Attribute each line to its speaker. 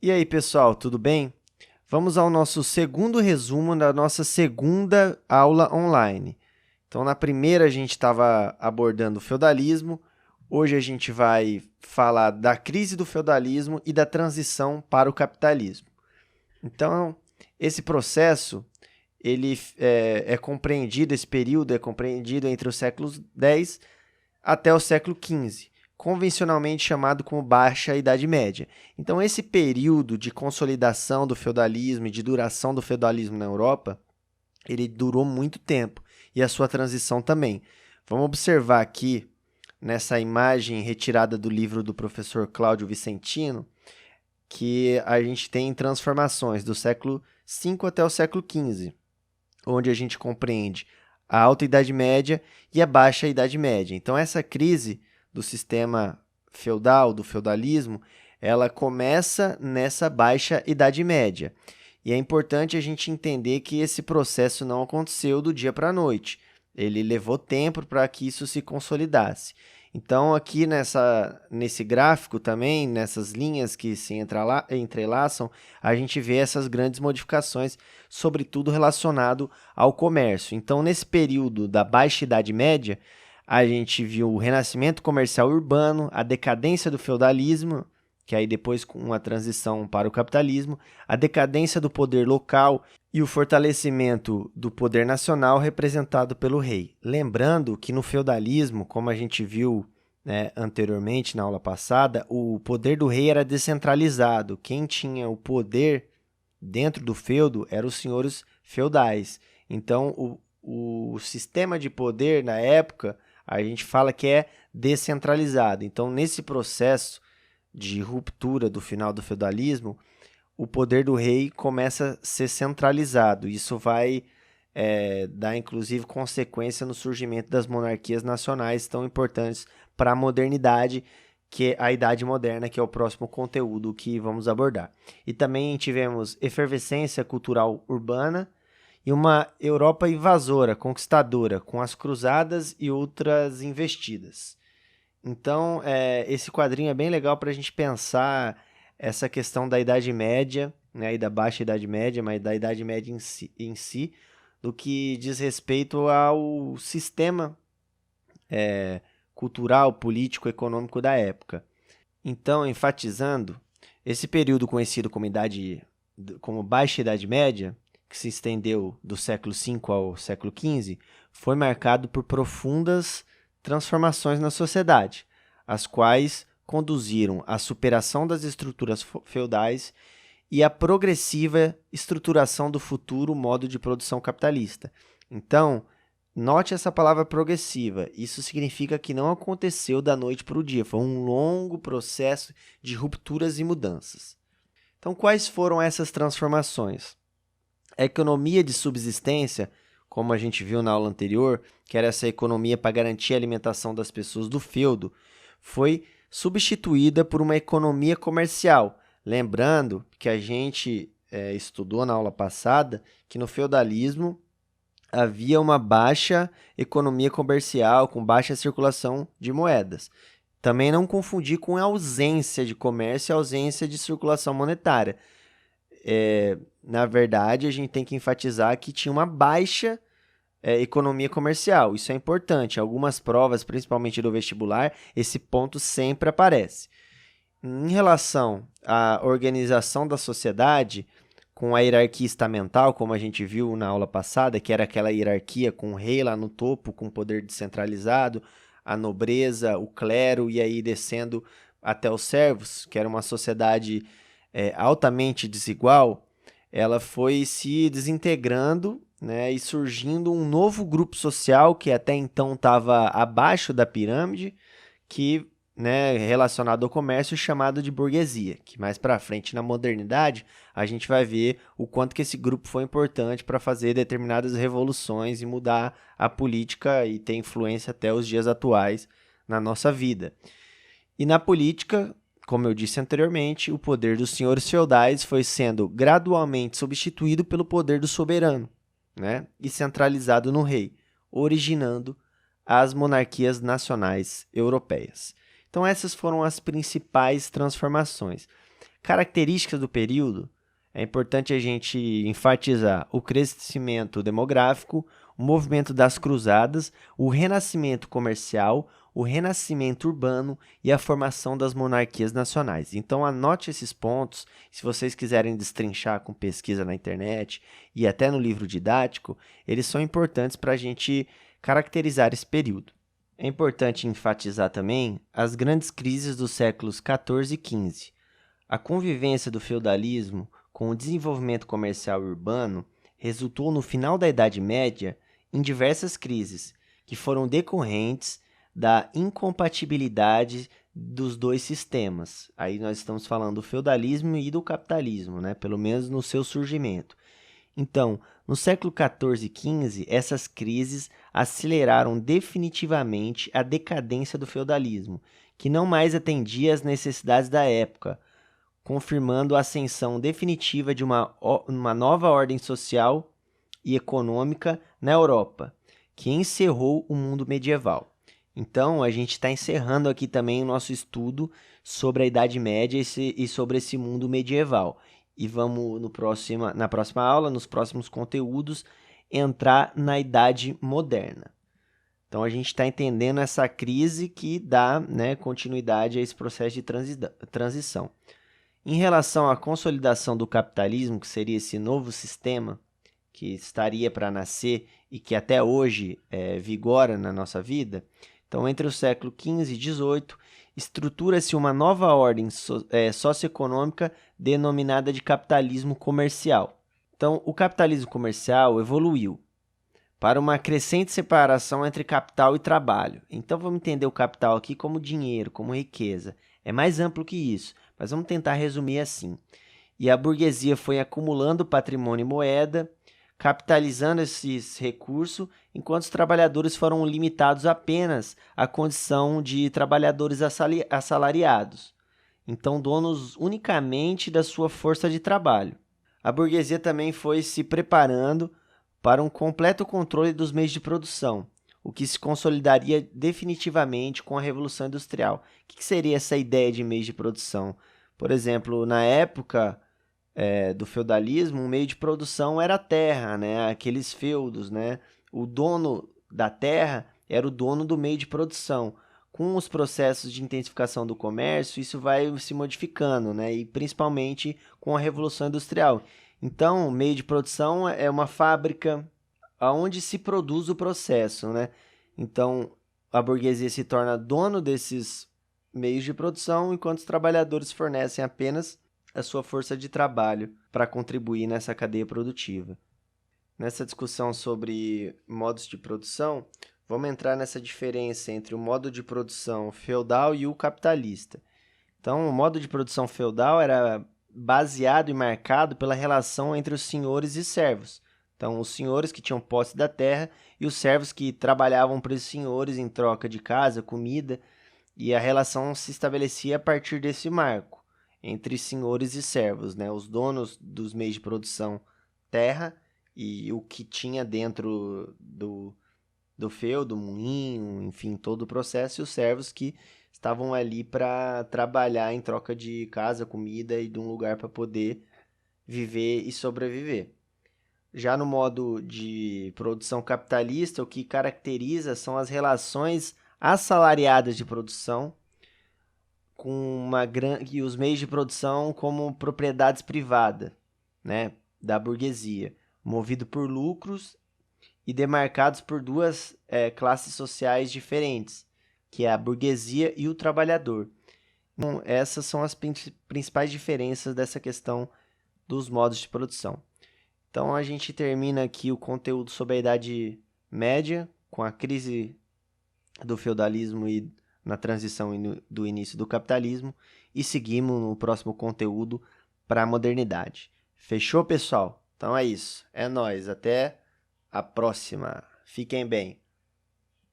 Speaker 1: E aí, pessoal, tudo bem? Vamos ao nosso segundo resumo da nossa segunda aula online. Então, na primeira a gente estava abordando o feudalismo, hoje a gente vai falar da crise do feudalismo e da transição para o capitalismo. Então, esse processo, esse período é compreendido entre os séculos X até o século XV, convencionalmente chamado como Baixa Idade Média. Então, esse período de consolidação do feudalismo e de duração do feudalismo na Europa, ele durou muito tempo, e a sua transição também. Vamos observar aqui, nessa imagem retirada do livro do professor Cláudio Vicentino, que a gente tem transformações do século V até o século XV, onde a gente compreende a Alta Idade Média e a Baixa Idade Média. Então, essa crise do sistema feudal, do feudalismo, ela começa nessa Baixa Idade Média. E é importante a gente entender que esse processo não aconteceu do dia para a noite. Ele levou tempo para que isso se consolidasse. Então, aqui nesse gráfico também, nessas linhas que se entrelaçam, a gente vê essas grandes modificações, sobretudo relacionado ao comércio. Então, nesse período da Baixa Idade Média, a gente viu o renascimento comercial urbano, a decadência do feudalismo, que aí depois com uma transição para o capitalismo, a decadência do poder local e o fortalecimento do poder nacional representado pelo rei. Lembrando que no feudalismo, como a gente viu, né, anteriormente na aula passada, o poder do rei era descentralizado. Quem tinha o poder dentro do feudo eram os senhores feudais. Então, o sistema de poder na época, a gente fala que é descentralizado. Então, nesse processo de ruptura do final do feudalismo, o poder do rei começa a ser centralizado. Isso vai dar, inclusive, consequência no surgimento das monarquias nacionais tão importantes para a modernidade, que é a Idade Moderna, que é o próximo conteúdo que vamos abordar. E também tivemos efervescência cultural urbana e uma Europa invasora, conquistadora, com as cruzadas e outras investidas. Então, esse quadrinho é bem legal para a gente pensar essa questão da Idade Média, né, e da Baixa Idade Média, mas da Idade Média em si, do que diz respeito ao sistema cultural, político, econômico da época. Então, enfatizando, esse período conhecido como Baixa Idade Média, que se estendeu do século V ao século XV, foi marcado por profundas transformações na sociedade, as quais conduziram à superação das estruturas feudais e à progressiva estruturação do futuro modo de produção capitalista. Então, note essa palavra progressiva. Isso significa que não aconteceu da noite para o dia. Foi um longo processo de rupturas e mudanças. Então, quais foram essas transformações? A economia de subsistência, como a gente viu na aula anterior, que era essa economia para garantir a alimentação das pessoas do feudo, foi substituída por uma economia comercial. Lembrando que a gente estudou na aula passada que no feudalismo havia uma baixa economia comercial, com baixa circulação de moedas. Também não confundir com a ausência de comércio e a ausência de circulação monetária. Na verdade, a gente tem que enfatizar que tinha uma baixa economia comercial. Isso é importante. Em algumas provas, principalmente do vestibular, esse ponto sempre aparece. Em relação à organização da sociedade, com a hierarquia estamental, como a gente viu na aula passada, que era aquela hierarquia com o rei lá no topo, com poder descentralizado, a nobreza, o clero, e aí descendo até os servos, que era uma sociedade altamente desigual, ela foi se desintegrando, né, e surgindo um novo grupo social que até então estava abaixo da pirâmide, que, né, relacionado ao comércio, chamado de burguesia, que mais para frente na modernidade a gente vai ver o quanto que esse grupo foi importante para fazer determinadas revoluções e mudar a política e ter influência até os dias atuais na nossa vida. E na política, como eu disse anteriormente, o poder dos senhores feudais foi sendo gradualmente substituído pelo poder do soberano, né, e centralizado no rei, originando as monarquias nacionais europeias. Então, essas foram as principais transformações. Características do período, é importante a gente enfatizar o crescimento demográfico, o movimento das cruzadas, o renascimento comercial, o renascimento urbano e a formação das monarquias nacionais. Então anote esses pontos, se vocês quiserem destrinchar com pesquisa na internet e até no livro didático, eles são importantes para a gente caracterizar esse período. É importante enfatizar também as grandes crises dos séculos XIV e XV. A convivência do feudalismo com o desenvolvimento comercial e urbano resultou no final da Idade Média em diversas crises, que foram decorrentes da incompatibilidade dos dois sistemas. Aí nós estamos falando do feudalismo e do capitalismo, né? Pelo menos no seu surgimento. Então, no século XIV e XV, essas crises aceleraram definitivamente a decadência do feudalismo, que não mais atendia às necessidades da época, confirmando a ascensão definitiva de uma nova ordem social e econômica na Europa, que encerrou o mundo medieval. Então, a gente está encerrando aqui também o nosso estudo sobre a Idade Média e sobre esse mundo medieval. E vamos na próxima aula, nos próximos conteúdos, entrar na Idade Moderna. Então, a gente está entendendo essa crise que dá, né, continuidade a esse processo de transição. Em relação à consolidação do capitalismo, que seria esse novo sistema que estaria para nascer e que até hoje vigora na nossa vida, então entre o século XV e XVIII, estrutura-se uma nova ordem socioeconômica denominada de capitalismo comercial. Então, o capitalismo comercial evoluiu para uma crescente separação entre capital e trabalho. Então, vamos entender o capital aqui como dinheiro, como riqueza. É mais amplo que isso, mas vamos tentar resumir assim. E a burguesia foi acumulando patrimônio e moeda, capitalizando esses recursos, enquanto os trabalhadores foram limitados apenas à condição de trabalhadores assalariados, então donos unicamente da sua força de trabalho. A burguesia também foi se preparando para um completo controle dos meios de produção, o que se consolidaria definitivamente com a Revolução Industrial. O que seria essa ideia de meios de produção? Por exemplo, na época do feudalismo, o meio de produção era a terra, né? Aqueles feudos, né? O dono da terra era o dono do meio de produção. Com os processos de intensificação do comércio, isso vai se modificando, né? E principalmente com a Revolução Industrial. Então, o meio de produção é uma fábrica onde se produz o processo, né? Então, a burguesia se torna dono desses meios de produção, enquanto os trabalhadores fornecem apenas a sua força de trabalho para contribuir nessa cadeia produtiva. Nessa discussão sobre modos de produção, vamos entrar nessa diferença entre o modo de produção feudal e o capitalista. Então, o modo de produção feudal era baseado e marcado pela relação entre os senhores e servos. Então, os senhores que tinham posse da terra e os servos que trabalhavam para os senhores em troca de casa, comida, e a relação se estabelecia a partir desse marco entre senhores e servos, né? Os donos dos meios de produção, terra, e o que tinha dentro do feudo, moinho, enfim, todo o processo, e os servos que estavam ali para trabalhar em troca de casa, comida e de um lugar para poder viver e sobreviver. Já no modo de produção capitalista, o que caracteriza são as relações assalariadas de produção, e os meios de produção como propriedades privadas, né, da burguesia, movido por lucros e demarcados por duas classes sociais diferentes, que é a burguesia e o trabalhador. Então, essas são as principais diferenças dessa questão dos modos de produção. Então, a gente termina aqui o conteúdo sobre a Idade Média, com a crise do feudalismo e na transição do início do capitalismo, e seguimos no próximo conteúdo para a modernidade. Fechou, pessoal? Então é isso. É nóis. Até a próxima. Fiquem bem.